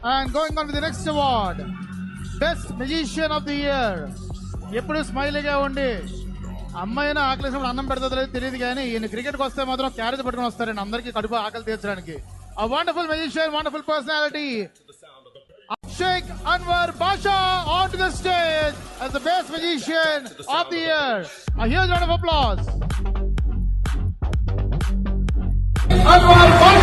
And going on with the next award, Best Magician of the Year. ఎప్పుడు స్మైలీగా ఉండి అమ్మాయినా ఆకలేసినప్పుడు అన్నం పెడతాదో లేదో తెలియదు కానీ ఈయన క్రికెట్కి వస్తే మాత్రం క్యారేజ్ పట్టుకుని వస్తారండి అందరికీ కడుపు ఆకలి తీర్చడానికి. A wonderful magician, wonderful personality. Sheikh Anwar Basha onto the stage as the Best Magician of the Year. A huge round of applause. Anwar Basha.